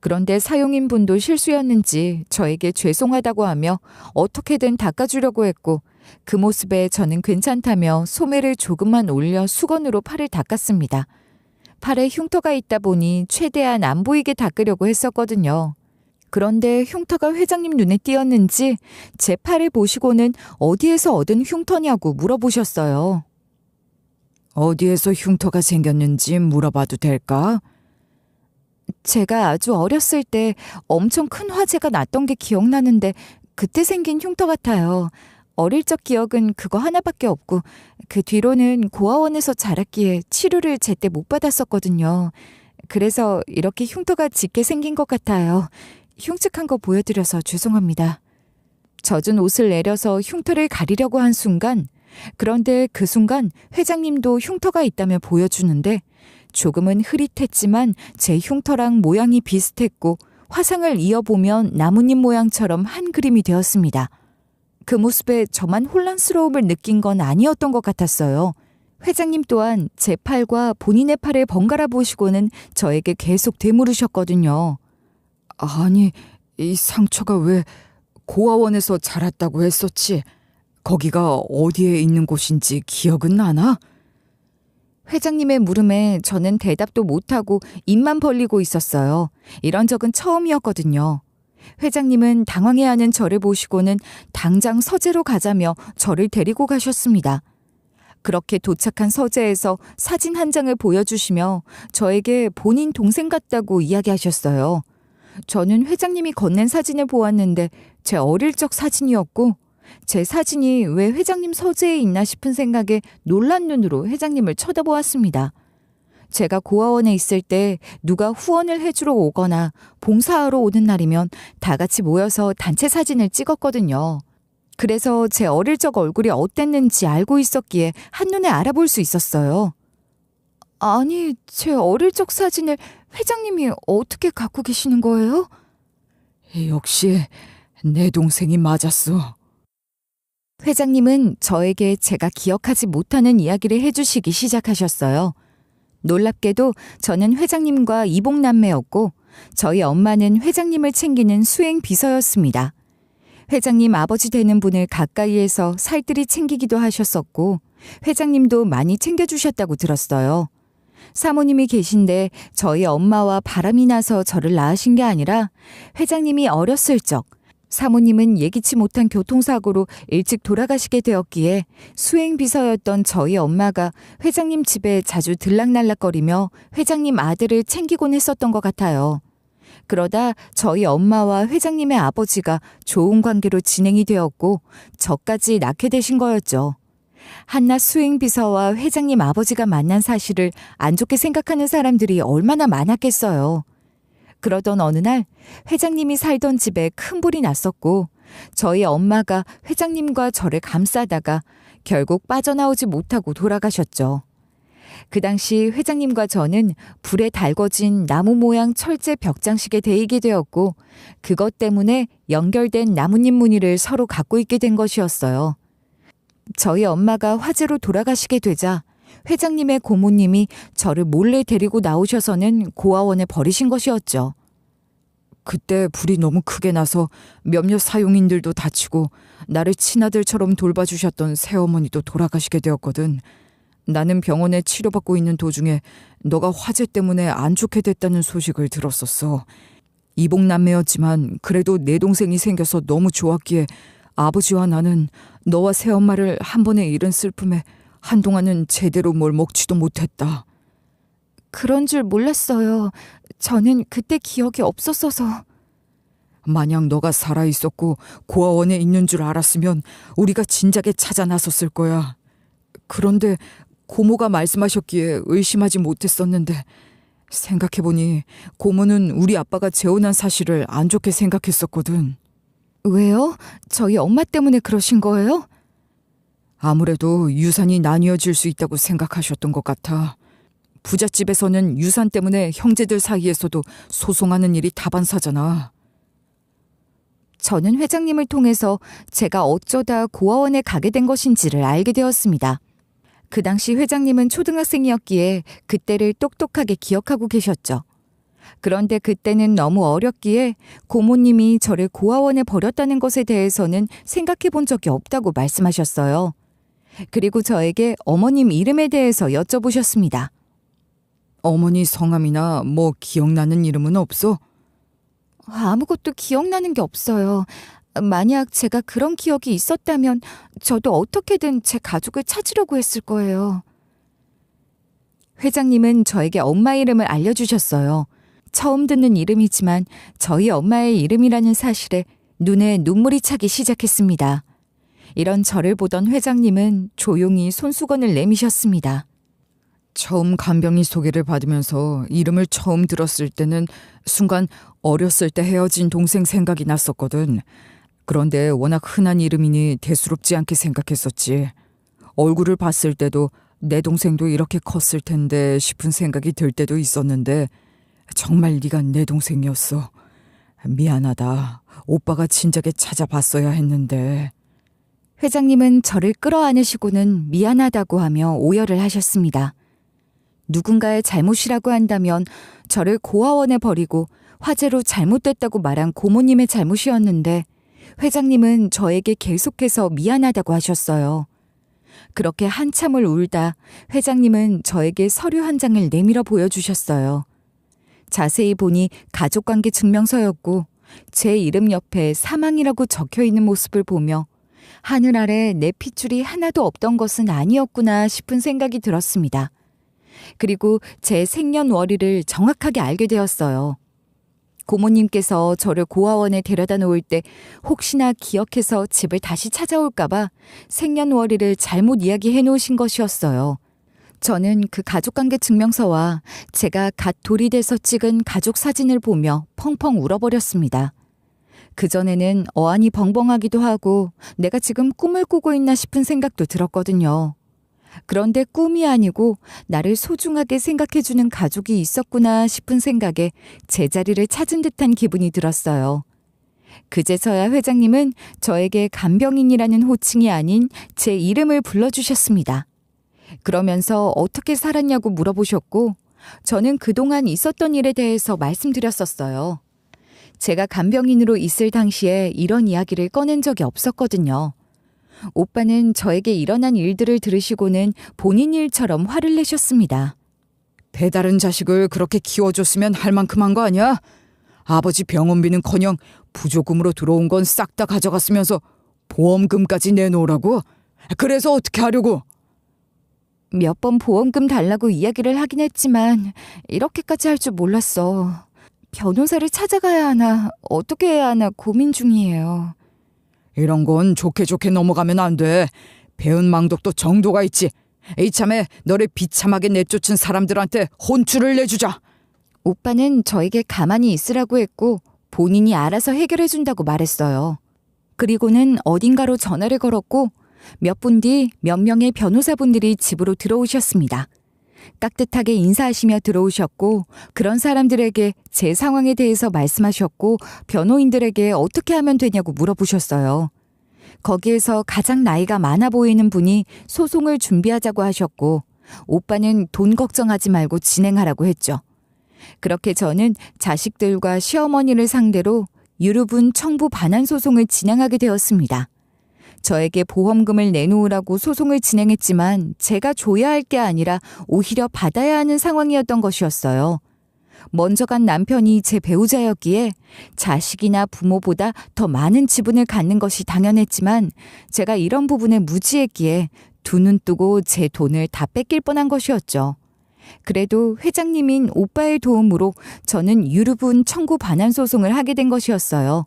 그런데 사용인 분도 실수였는지 저에게 죄송하다고 하며 어떻게든 닦아주려고 했고 그 모습에 저는 괜찮다며 소매를 조금만 올려 수건으로 팔을 닦았습니다. 팔에 흉터가 있다 보니 최대한 안 보이게 닦으려고 했었거든요. 그런데 흉터가 회장님 눈에 띄었는지 제 팔을 보시고는 어디에서 얻은 흉터냐고 물어보셨어요. 어디에서 흉터가 생겼는지 물어봐도 될까? 제가 아주 어렸을 때 엄청 큰 화재가 났던 게 기억나는데 그때 생긴 흉터 같아요. 어릴 적 기억은 그거 하나밖에 없고 그 뒤로는 고아원에서 자랐기에 치료를 제때 못 받았었거든요. 그래서 이렇게 흉터가 짙게 생긴 것 같아요. 흉측한 거 보여드려서 죄송합니다. 젖은 옷을 내려서 흉터를 가리려고 한 순간, 그런데 그 순간 회장님도 흉터가 있다며 보여주는데 조금은 흐릿했지만 제 흉터랑 모양이 비슷했고 화상을 이어보면 나뭇잎 모양처럼 한 그림이 되었습니다. 그 모습에 저만 혼란스러움을 느낀 건 아니었던 것 같았어요. 회장님 또한 제 팔과 본인의 팔을 번갈아 보시고는 저에게 계속 되물으셨거든요. 아니, 이 상처가 왜 고아원에서 자랐다고 했었지? 거기가 어디에 있는 곳인지 기억은 나나? 회장님의 물음에 저는 대답도 못하고 입만 벌리고 있었어요. 이런 적은 처음이었거든요. 회장님은 당황해하는 저를 보시고는 당장 서재로 가자며 저를 데리고 가셨습니다. 그렇게 도착한 서재에서 사진 한 장을 보여주시며 저에게 본인 동생 같다고 이야기하셨어요. 저는 회장님이 건넨 사진을 보았는데 제 어릴 적 사진이었고 제 사진이 왜 회장님 서재에 있나 싶은 생각에 놀란 눈으로 회장님을 쳐다보았습니다. 제가 고아원에 있을 때 누가 후원을 해주러 오거나 봉사하러 오는 날이면 다 같이 모여서 단체 사진을 찍었거든요. 그래서 제 어릴 적 얼굴이 어땠는지 알고 있었기에 한눈에 알아볼 수 있었어요. 아니, 제 어릴 적 사진을 회장님이 어떻게 갖고 계시는 거예요? 역시 내 동생이 맞았어. 회장님은 저에게 제가 기억하지 못하는 이야기를 해주시기 시작하셨어요. 놀랍게도 저는 회장님과 이복남매였고 저희 엄마는 회장님을 챙기는 수행 비서였습니다. 회장님 아버지 되는 분을 가까이에서 살뜰히 챙기기도 하셨었고 회장님도 많이 챙겨주셨다고 들었어요. 사모님이 계신데 저희 엄마와 바람이 나서 저를 낳으신 게 아니라 회장님이 어렸을 적 사모님은 예기치 못한 교통사고로 일찍 돌아가시게 되었기에 수행비서였던 저희 엄마가 회장님 집에 자주 들락날락거리며 회장님 아들을 챙기곤 했었던 것 같아요. 그러다 저희 엄마와 회장님의 아버지가 좋은 관계로 진행이 되었고 저까지 낳게 되신 거였죠. 한낱 수행비서와 회장님 아버지가 만난 사실을 안 좋게 생각하는 사람들이 얼마나 많았겠어요. 그러던 어느 날 회장님이 살던 집에 큰 불이 났었고 저희 엄마가 회장님과 저를 감싸다가 결국 빠져나오지 못하고 돌아가셨죠. 그 당시 회장님과 저는 불에 달궈진 나무 모양 철제 벽장식에 대이게 되었고 그것 때문에 연결된 나뭇잎 무늬를 서로 갖고 있게 된 것이었어요. 저희 엄마가 화재로 돌아가시게 되자 회장님의 고모님이 저를 몰래 데리고 나오셔서는 고아원에 버리신 것이었죠. 그때 불이 너무 크게 나서 몇몇 사용인들도 다치고 나를 친아들처럼 돌봐주셨던 새어머니도 돌아가시게 되었거든. 나는 병원에 치료받고 있는 도중에 너가 화재 때문에 안 좋게 됐다는 소식을 들었었어. 이복남매였지만 그래도 내 동생이 생겨서 너무 좋았기에 아버지와 나는 너와 새엄마를 한 번에 잃은 슬픔에 한동안은 제대로 뭘 먹지도 못했다. 그런 줄 몰랐어요. 저는 그때 기억이 없었어서. 만약 너가 살아있었고 고아원에 있는 줄 알았으면 우리가 진작에 찾아 나섰을 거야. 그런데 고모가 말씀하셨기에 의심하지 못했었는데 생각해보니 고모는 우리 아빠가 재혼한 사실을 안 좋게 생각했었거든. 왜요? 저희 엄마 때문에 그러신 거예요? 아무래도 유산이 나뉘어질 수 있다고 생각하셨던 것 같아. 부잣집에서는 유산 때문에 형제들 사이에서도 소송하는 일이 다반사잖아. 저는 회장님을 통해서 제가 어쩌다 고아원에 가게 된 것인지를 알게 되었습니다. 그 당시 회장님은 초등학생이었기에 그때를 똑똑하게 기억하고 계셨죠. 그런데 그때는 너무 어렸기에 고모님이 저를 고아원에 버렸다는 것에 대해서는 생각해 본 적이 없다고 말씀하셨어요. 그리고 저에게 어머님 이름에 대해서 여쭤보셨습니다. 어머니 성함이나 뭐 기억나는 이름은 없어? 아무것도 기억나는 게 없어요. 만약 제가 그런 기억이 있었다면 저도 어떻게든 제 가족을 찾으려고 했을 거예요. 회장님은 저에게 엄마 이름을 알려주셨어요. 처음 듣는 이름이지만 저희 엄마의 이름이라는 사실에 눈에 눈물이 차기 시작했습니다. 이런 저를 보던 회장님은 조용히 손수건을 내미셨습니다. 처음 간병인 소개를 받으면서 이름을 처음 들었을 때는 순간 어렸을 때 헤어진 동생 생각이 났었거든. 그런데 워낙 흔한 이름이니 대수롭지 않게 생각했었지. 얼굴을 봤을 때도 내 동생도 이렇게 컸을 텐데 싶은 생각이 들 때도 있었는데 정말 네가 내 동생이었어. 미안하다. 오빠가 진작에 찾아봤어야 했는데. 회장님은 저를 끌어안으시고는 미안하다고 하며 오열을 하셨습니다. 누군가의 잘못이라고 한다면 저를 고아원에 버리고 화재로 잘못됐다고 말한 고모님의 잘못이었는데 회장님은 저에게 계속해서 미안하다고 하셨어요. 그렇게 한참을 울다 회장님은 저에게 서류 한 장을 내밀어 보여주셨어요. 자세히 보니 가족관계 증명서였고 제 이름 옆에 사망이라고 적혀 있는 모습을 보며 하늘 아래 내 핏줄이 하나도 없던 것은 아니었구나 싶은 생각이 들었습니다. 그리고 제 생년월일을 정확하게 알게 되었어요. 고모님께서 저를 고아원에 데려다 놓을 때 혹시나 기억해서 집을 다시 찾아올까봐 생년월일을 잘못 이야기해 놓으신 것이었어요. 저는 그 가족관계 증명서와 제가 갓 돌이 돼서 찍은 가족 사진을 보며 펑펑 울어버렸습니다. 그전에는 어안이 벙벙하기도 하고 내가 지금 꿈을 꾸고 있나 싶은 생각도 들었거든요. 그런데 꿈이 아니고 나를 소중하게 생각해주는 가족이 있었구나 싶은 생각에 제자리를 찾은 듯한 기분이 들었어요. 그제서야 회장님은 저에게 간병인이라는 호칭이 아닌 제 이름을 불러주셨습니다. 그러면서 어떻게 살았냐고 물어보셨고 저는 그동안 있었던 일에 대해서 말씀드렸었어요. 제가 간병인으로 있을 당시에 이런 이야기를 꺼낸 적이 없었거든요. 오빠는 저에게 일어난 일들을 들으시고는 본인 일처럼 화를 내셨습니다. 배다른 자식을 그렇게 키워줬으면 할 만큼 한 거 아니야? 아버지 병원비는커녕 부조금으로 들어온 건 싹 다 가져갔으면서 보험금까지 내놓으라고? 그래서 어떻게 하려고? 몇 번 보험금 달라고 이야기를 하긴 했지만 이렇게까지 할 줄 몰랐어. 변호사를 찾아가야 하나 어떻게 해야 하나 고민 중이에요. 이런 건 좋게 좋게 넘어가면 안 돼. 배은망덕도 정도가 있지. 이참에 너를 비참하게 내쫓은 사람들한테 혼쭐을 내주자. 오빠는 저에게 가만히 있으라고 했고 본인이 알아서 해결해준다고 말했어요. 그리고는 어딘가로 전화를 걸었고 몇 분 뒤 몇 명의 변호사분들이 집으로 들어오셨습니다. 깍듯하게 인사하시며 들어오셨고 그런 사람들에게 제 상황에 대해서 말씀하셨고 변호인들에게 어떻게 하면 되냐고 물어보셨어요. 거기에서 가장 나이가 많아 보이는 분이 소송을 준비하자고 하셨고 오빠는 돈 걱정하지 말고 진행하라고 했죠. 그렇게 저는 자식들과 시어머니를 상대로 유류분 청부 반환 소송을 진행하게 되었습니다. 저에게 보험금을 내놓으라고 소송을 진행했지만 제가 줘야 할 게 아니라 오히려 받아야 하는 상황이었던 것이었어요. 먼저 간 남편이 제 배우자였기에 자식이나 부모보다 더 많은 지분을 갖는 것이 당연했지만 제가 이런 부분에 무지했기에 두 눈 뜨고 제 돈을 다 뺏길 뻔한 것이었죠. 그래도 회장님인 오빠의 도움으로 저는 유류분 청구 반환 소송을 하게 된 것이었어요.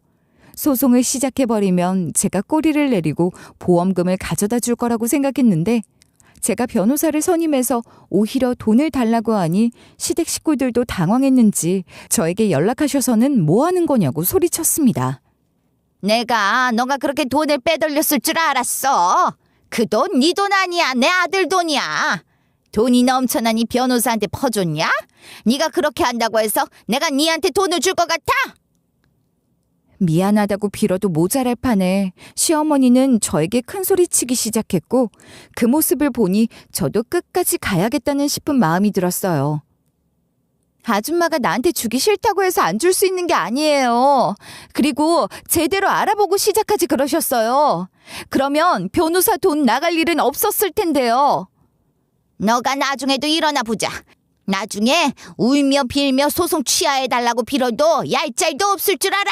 소송을 시작해버리면 제가 꼬리를 내리고 보험금을 가져다 줄 거라고 생각했는데 제가 변호사를 선임해서 오히려 돈을 달라고 하니 시댁 식구들도 당황했는지 저에게 연락하셔서는 뭐 하는 거냐고 소리쳤습니다. 내가 너가 그렇게 돈을 빼돌렸을 줄 알았어. 그 돈 네 돈 아니야. 내 아들 돈이야. 돈이 넘쳐나니 변호사한테 퍼줬냐? 네가 그렇게 한다고 해서 내가 네한테 돈을 줄 것 같아? 미안하다고 빌어도 모자랄 판에 시어머니는 저에게 큰소리치기 시작했고 그 모습을 보니 저도 끝까지 가야겠다는 싶은 마음이 들었어요. 아줌마가 나한테 주기 싫다고 해서 안 줄 수 있는 게 아니에요. 그리고 제대로 알아보고 시작하지 그러셨어요. 그러면 변호사 돈 나갈 일은 없었을 텐데요. 너가 나중에도 일어나 보자. 나중에 울며 빌며 소송 취하해달라고 빌어도 얄짤도 없을 줄 알아.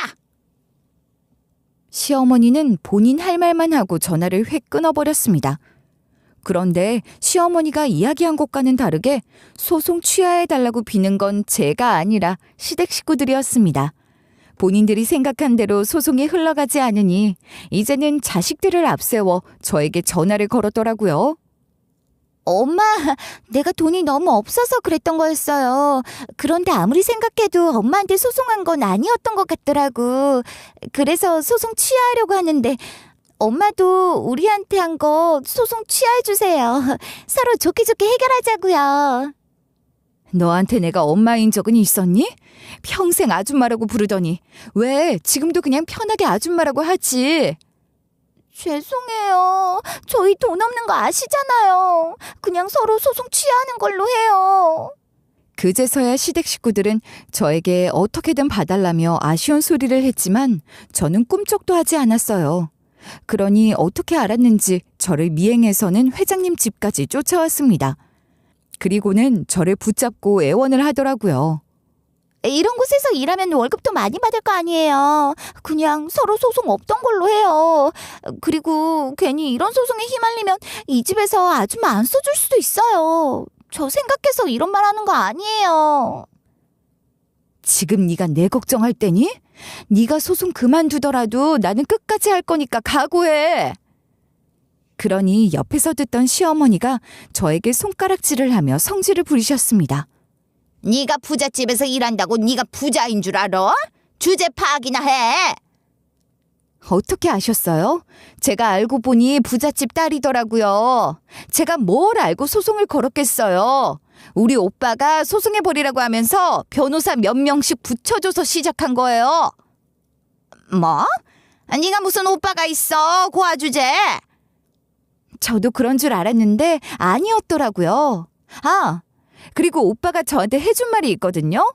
시어머니는 본인 할 말만 하고 전화를 획 끊어버렸습니다. 그런데 시어머니가 이야기한 것과는 다르게 소송 취하해달라고 비는 건 제가 아니라 시댁 식구들이었습니다. 본인들이 생각한 대로 소송이 흘러가지 않으니 이제는 자식들을 앞세워 저에게 전화를 걸었더라고요. 엄마, 내가 돈이 너무 없어서 그랬던 거였어요. 그런데 아무리 생각해도 엄마한테 소송한 건 아니었던 것 같더라고. 그래서 소송 취하하려고 하는데 엄마도 우리한테 한 거 소송 취하해주세요. 서로 좋게 좋게 해결하자고요. 너한테 내가 엄마인 적은 있었니? 평생 아줌마라고 부르더니 왜 지금도 그냥 편하게 아줌마라고 하지? 죄송해요. 저희 돈 없는 거 아시잖아요. 그냥 서로 소송 취하하는 걸로 해요. 그제서야 시댁 식구들은 저에게 어떻게든 봐달라며 아쉬운 소리를 했지만 저는 꿈쩍도 하지 않았어요. 그러니 어떻게 알았는지 저를 미행해서는 회장님 집까지 쫓아왔습니다. 그리고는 저를 붙잡고 애원을 하더라고요. 이런 곳에서 일하면 월급도 많이 받을 거 아니에요. 그냥 서로 소송 없던 걸로 해요. 그리고 괜히 이런 소송에 휘말리면 이 집에서 아줌마 안 써줄 수도 있어요. 저 생각해서 이런 말 하는 거 아니에요. 지금 네가 내 걱정할 때니? 네가 소송 그만두더라도 나는 끝까지 할 거니까 각오해. 그러니 옆에서 듣던 시어머니가 저에게 손가락질을 하며 성질을 부리셨습니다. 네가 부잣집에서 일한다고 네가 부자인 줄 알아? 주제 파악이나 해. 어떻게 아셨어요? 제가 알고 보니 부잣집 딸이더라고요. 제가 뭘 알고 소송을 걸었겠어요. 우리 오빠가 소송해버리라고 하면서 변호사 몇 명씩 붙여줘서 시작한 거예요. 뭐? 네가 무슨 오빠가 있어, 고아 주제. 저도 그런 줄 알았는데 아니었더라고요. 아, 그리고 오빠가 저한테 해준 말이 있거든요.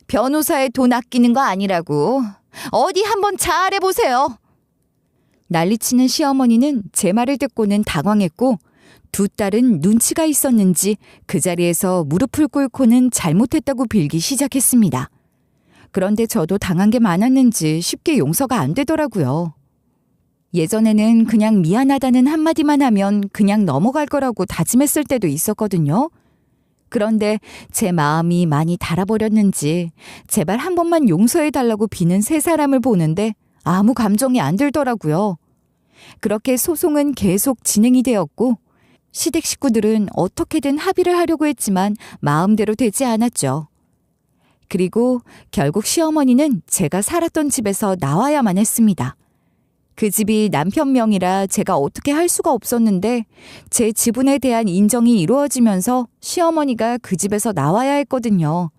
변호사의 돈 아끼는 거 아니라고. 어디 한번 잘해보세요. 난리치는 시어머니는 제 말을 듣고는 당황했고 두 딸은 눈치가 있었는지 그 자리에서 무릎을 꿇고는 잘못했다고 빌기 시작했습니다. 그런데 저도 당한 게 많았는지 쉽게 용서가 안 되더라고요. 예전에는 그냥 미안하다는 한마디만 하면 그냥 넘어갈 거라고 다짐했을 때도 있었거든요. 그런데 제 마음이 많이 닳아버렸는지 제발 한 번만 용서해달라고 비는 세 사람을 보는데 아무 감정이 안 들더라고요. 그렇게 소송은 계속 진행이 되었고 시댁 식구들은 어떻게든 합의를 하려고 했지만 마음대로 되지 않았죠. 그리고 결국 시어머니는 제가 살았던 집에서 나와야만 했습니다. 그 집이 남편 명이라 제가 어떻게 할 수가 없었는데 제 지분에 대한 인정이 이루어지면서 시어머니가 그 집에서 나와야 했거든요.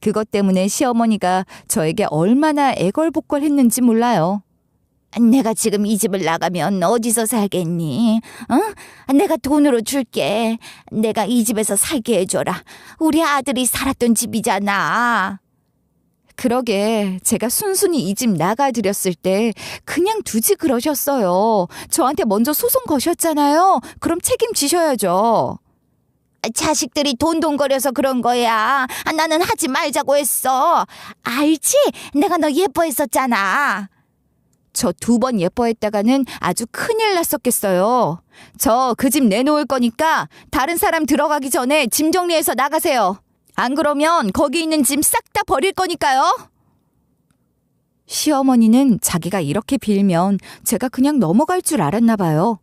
그것 때문에 시어머니가 저에게 얼마나 애걸복걸했는지 몰라요. 내가 지금 이 집을 나가면 어디서 살겠니? 내가 돈으로 줄게. 내가 이 집에서 살게 해줘라. 우리 아들이 살았던 집이잖아. 그러게 제가 순순히 이 집 나가드렸을 때 그냥 두지 그러셨어요. 저한테 먼저 소송 거셨잖아요. 그럼 책임지셔야죠. 자식들이 돈돈거려서 그런 거야. 나는 하지 말자고 했어. 알지? 내가 너 예뻐했었잖아. 저 2번 예뻐했다가는 아주 큰일 났었겠어요. 저 그 집 내놓을 거니까 다른 사람 들어가기 전에 짐 정리해서 나가세요. 안 그러면 거기 있는 짐 싹 다 버릴 거니까요. 시어머니는 자기가 이렇게 빌면 제가 그냥 넘어갈 줄 알았나 봐요.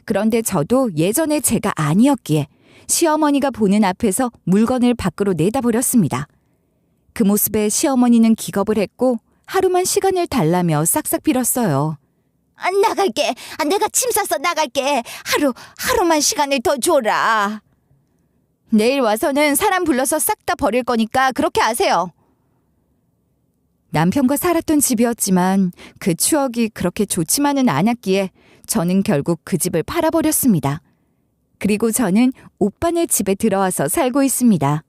그런데 저도 예전에 제가 아니었기에 시어머니가 보는 앞에서 물건을 밖으로 내다버렸습니다. 그 모습에 시어머니는 기겁을 했고 하루만 시간을 달라며 싹싹 빌었어요. 나갈게. 내가 짐 싸서 나갈게. 하루만 시간을 더 줘라. 내일 와서는 사람 불러서 싹 다 버릴 거니까 그렇게 하세요. 남편과 살았던 집이었지만 그 추억이 그렇게 좋지만은 않았기에 저는 결국 그 집을 팔아버렸습니다. 그리고 저는 오빠네 집에 들어와서 살고 있습니다.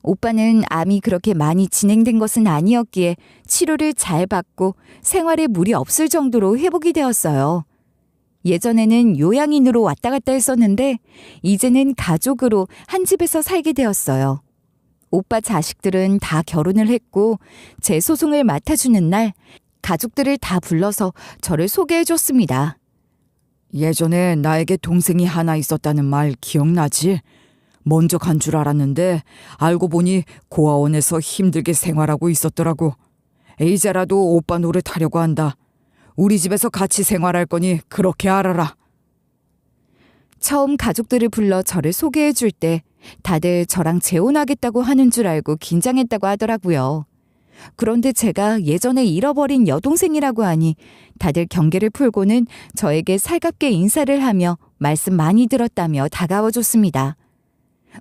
오빠는 암이 그렇게 많이 진행된 것은 아니었기에 치료를 잘 받고 생활에 무리 없을 정도로 회복이 되었어요. 예전에는 요양인으로 왔다 갔다 했었는데 이제는 가족으로 한 집에서 살게 되었어요. 오빠 자식들은 다 결혼을 했고 제 소송을 맡아주는 날 가족들을 다 불러서 저를 소개해줬습니다. 예전에 나에게 동생이 하나 있었다는 말 기억나지? 먼저 간 줄 알았는데 알고 보니 고아원에서 힘들게 생활하고 있었더라고. 이제라도 오빠 노릇 하려고 한다. 우리 집에서 같이 생활할 거니 그렇게 알아라. 처음 가족들을 불러 저를 소개해 줄 때 다들 저랑 재혼하겠다고 하는 줄 알고 긴장했다고 하더라고요. 그런데 제가 예전에 잃어버린 여동생이라고 하니 다들 경계를 풀고는 저에게 살갑게 인사를 하며 말씀 많이 들었다며 다가와줬습니다.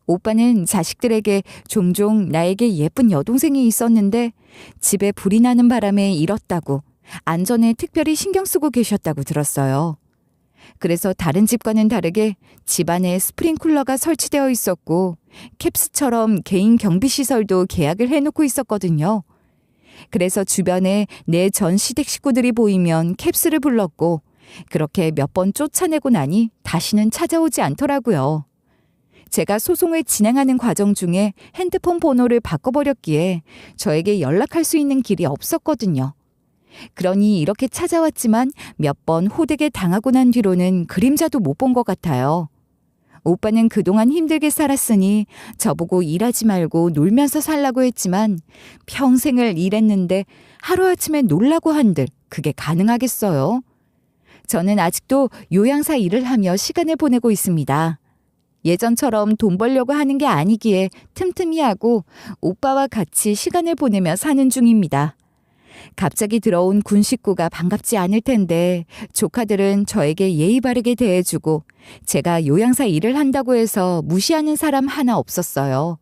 오빠는 자식들에게 종종 나에게 예쁜 여동생이 있었는데 집에 불이 나는 바람에 잃었다고 안전에 특별히 신경 쓰고 계셨다고 들었어요. 그래서 다른 집과는 다르게 집안에 스프링쿨러가 설치되어 있었고 캡스처럼 개인 경비시설도 계약을 해놓고 있었거든요. 그래서 주변에 내 전 시댁 식구들이 보이면 캡스를 불렀고 그렇게 몇 번 쫓아내고 나니 다시는 찾아오지 않더라고요. 제가 소송을 진행하는 과정 중에 핸드폰 번호를 바꿔버렸기에 저에게 연락할 수 있는 길이 없었거든요. 그러니 이렇게 찾아왔지만 몇 번 호되게 당하고 난 뒤로는 그림자도 못 본 것 같아요. 오빠는 그동안 힘들게 살았으니 저보고 일하지 말고 놀면서 살라고 했지만 평생을 일했는데 하루아침에 놀라고 한들 그게 가능하겠어요? 저는 아직도 요양사 일을 하며 시간을 보내고 있습니다. 예전처럼 돈 벌려고 하는 게 아니기에 틈틈이 하고 오빠와 같이 시간을 보내며 사는 중입니다. 갑자기 들어온 군 식구가 반갑지 않을 텐데 조카들은 저에게 예의 바르게 대해주고 제가 요양사 일을 한다고 해서 무시하는 사람 하나 없었어요.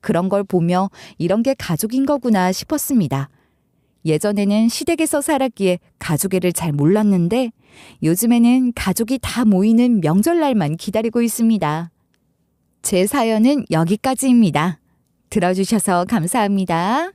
그런 걸 보며 이런 게 가족인 거구나 싶었습니다. 예전에는 시댁에서 살았기에 가족애를 잘 몰랐는데 요즘에는 가족이 다 모이는 명절날만 기다리고 있습니다. 제 사연은 여기까지입니다. 들어주셔서 감사합니다.